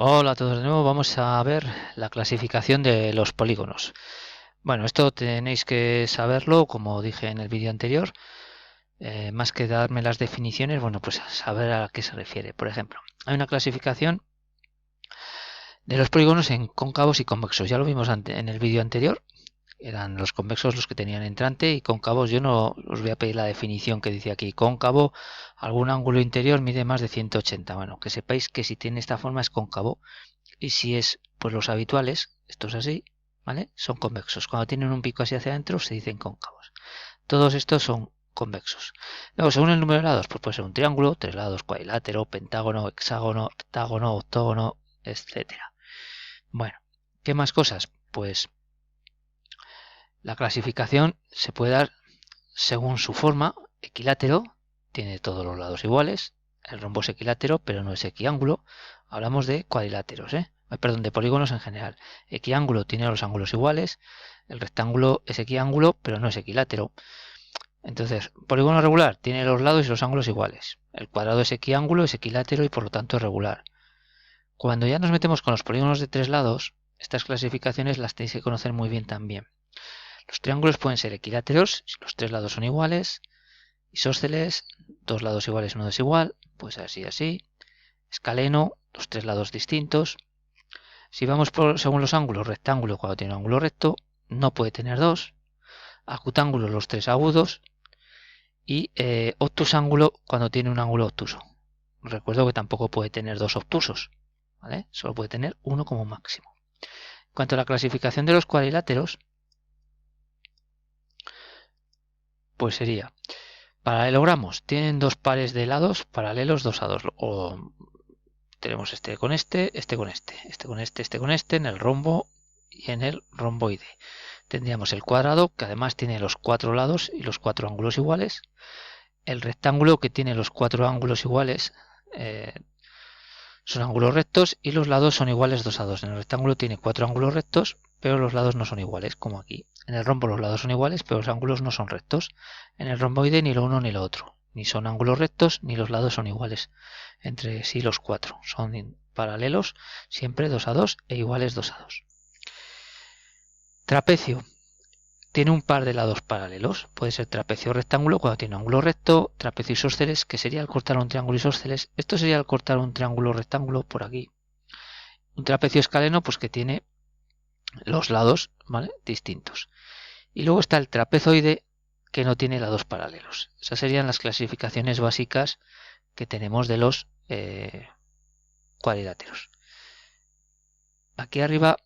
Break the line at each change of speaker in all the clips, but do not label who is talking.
Hola a todos de nuevo, vamos a ver la clasificación de los polígonos. Bueno, esto tenéis que saberlo, como dije en el vídeo anterior, más que darme las definiciones, bueno, pues a saber a qué se refiere. Por ejemplo, hay una clasificación de los polígonos en cóncavos y convexos. Ya lo vimos en el vídeo anterior, eran los convexos los que tenían entrante y cóncavos. Yo no os voy a pedir la definición que dice aquí. Cóncavo, algún ángulo interior mide más de 180. Bueno, que sepáis que si tiene esta forma es cóncavo. Y si es, pues los habituales, esto es así, ¿vale? Son convexos. Cuando tienen un pico hacia adentro se dicen cóncavos. Todos estos son convexos. Luego, según el número de lados, pues puede ser un triángulo, tres lados, cuadrilátero, pentágono, hexágono, octágono, octógono, etcétera. Bueno, ¿qué más cosas? Pues la clasificación se puede dar según su forma. Equilátero, tiene todos los lados iguales. El rombo es equilátero, pero no es equiángulo. Hablamos de cuadriláteros, perdón, de polígonos en general. Equiángulo tiene los ángulos iguales. El rectángulo es equiángulo, pero no es equilátero. Entonces, polígono regular tiene los lados y los ángulos iguales. El cuadrado es equiángulo, es equilátero y por lo tanto es regular. Cuando ya nos metemos con los polígonos de tres lados, estas clasificaciones las tenéis que conocer muy bien también. Los triángulos pueden ser equiláteros si los tres lados son iguales. Isósceles, dos lados iguales, uno desigual, pues así, así. Escaleno, los tres lados distintos. Si vamos según los ángulos, rectángulo cuando tiene un ángulo recto, no puede tener dos. Acutángulo, los tres agudos. Y obtusángulo cuando tiene un ángulo obtuso. Recuerdo que tampoco puede tener dos obtusos, ¿vale? Solo puede tener uno como máximo. En cuanto a la clasificación de los cuadriláteros, pues sería paralelogramos. Tienen dos pares de lados paralelos 2 a 2. O tenemos este con este, este con este, este con este, este con este, en el rombo y en el romboide. Tendríamos el cuadrado, que además tiene los cuatro lados y los cuatro ángulos iguales. El rectángulo, que tiene los cuatro ángulos iguales, son ángulos rectos y los lados son iguales 2 a 2. En el rectángulo tiene cuatro ángulos rectos, pero los lados no son iguales, como aquí. En el rombo los lados son iguales, pero los ángulos no son rectos. En el romboide ni lo uno ni lo otro. Ni son ángulos rectos, ni los lados son iguales entre sí los cuatro. Son paralelos, siempre 2 a 2 e iguales 2 a 2. Trapecio. Tiene un par de lados paralelos. Puede ser trapecio rectángulo cuando tiene un ángulo recto. Trapecio isósceles, que sería al cortar un triángulo isósceles. Esto sería al cortar un triángulo rectángulo por aquí. Un trapecio escaleno, pues que tiene los lados, ¿vale?, distintos. Y luego está el trapezoide, que no tiene lados paralelos. Esas serían las clasificaciones básicas que tenemos de los cuadriláteros. Aquí arriba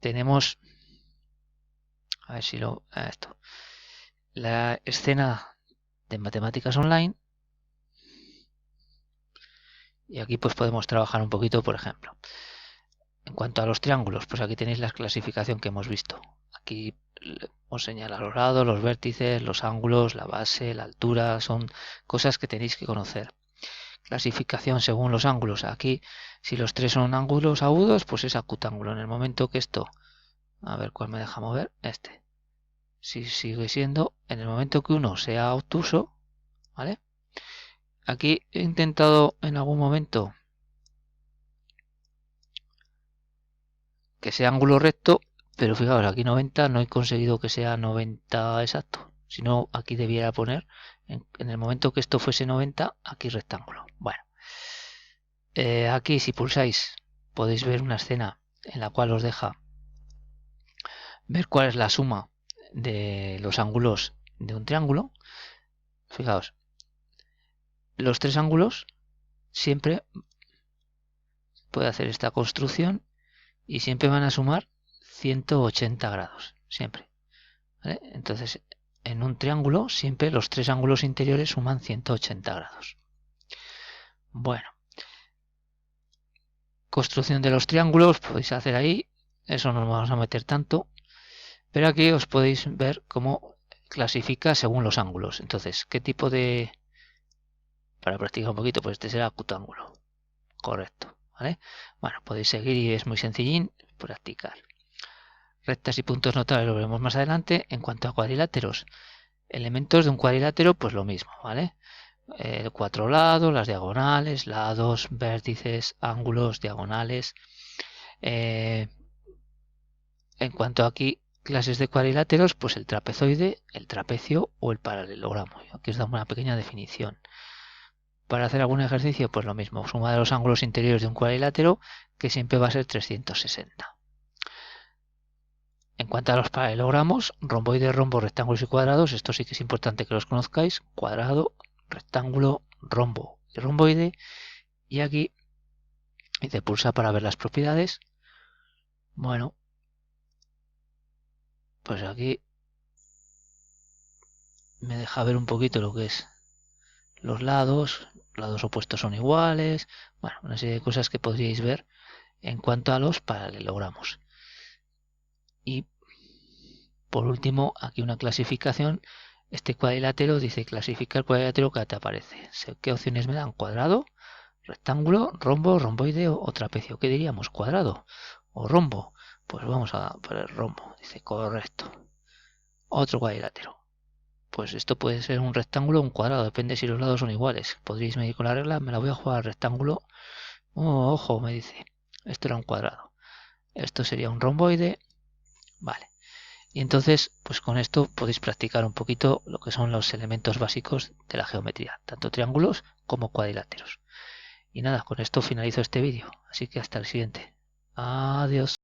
tenemos, a ver si esto, la escena de matemáticas online. Y aquí pues podemos trabajar un poquito, por ejemplo. En cuanto a los triángulos, pues aquí tenéis la clasificación que hemos visto. Aquí os señala los lados, los vértices, los ángulos, la base, la altura, son cosas que tenéis que conocer. Clasificación según los ángulos. Aquí, si los tres son ángulos agudos, pues es acutángulo. En el momento que esto, a ver cuál me deja mover, este. Si sigue siendo, en el momento que uno sea obtuso, ¿vale? Aquí he intentado en algún momento que sea ángulo recto, pero fijaos, aquí 90 no he conseguido que sea 90 exacto. Si no, aquí debiera poner, en el momento que esto fuese 90, aquí rectángulo. Bueno, aquí si pulsáis podéis ver una escena en la cual os deja ver cuál es la suma de los ángulos de un triángulo. Fijaos, los tres ángulos siempre puede hacer esta construcción y siempre van a sumar 180 grados, siempre. ¿Vale? Entonces, en un triángulo siempre los tres ángulos interiores suman 180 grados. Bueno, construcción de los triángulos podéis hacer ahí, eso no nos vamos a meter tanto, pero aquí os podéis ver cómo clasifica según los ángulos. Entonces, ¿qué tipo de...? Para practicar un poquito, pues este será acutángulo. Correcto, ¿vale? Bueno, podéis seguir y es muy sencillín practicar. Rectas y puntos notables lo veremos más adelante. En cuanto a cuadriláteros, elementos de un cuadrilátero, pues lo mismo, ¿vale? cuatro lados, las diagonales, lados, vértices, ángulos, diagonales. En cuanto aquí clases de cuadriláteros, pues el trapezoide, el trapecio o el paralelogramo. Aquí os damos una pequeña definición. Para hacer algún ejercicio, pues lo mismo, suma de los ángulos interiores de un cuadrilátero, que siempre va a ser 360. En cuanto a los paralelogramos, romboides, rombos, rectángulos y cuadrados, esto sí que es importante que los conozcáis: cuadrado, rectángulo, rombo y romboide. Y aquí dice pulsa para ver las propiedades. Bueno, pues aquí me deja ver un poquito lo que es los lados opuestos son iguales, bueno, una serie de cosas que podríais ver en cuanto a los paralelogramos. Y por último, aquí una clasificación. Este cuadrilátero dice clasifica el cuadrilátero que te aparece. ¿Qué opciones me dan? Cuadrado, rectángulo, rombo, romboide o trapecio. ¿Qué diríamos? ¿Cuadrado o rombo? Pues vamos a poner rombo. Dice correcto. Otro cuadrilátero. Pues esto puede ser un rectángulo o un cuadrado, depende si los lados son iguales. Podríais medir con la regla, me la voy a jugar al rectángulo. Oh, ojo, me dice. Esto era un cuadrado. Esto sería un romboide. Vale. Y entonces, pues con esto podéis practicar un poquito lo que son los elementos básicos de la geometría, tanto triángulos como cuadriláteros. Y nada, con esto finalizo este vídeo. Así que hasta el siguiente. Adiós.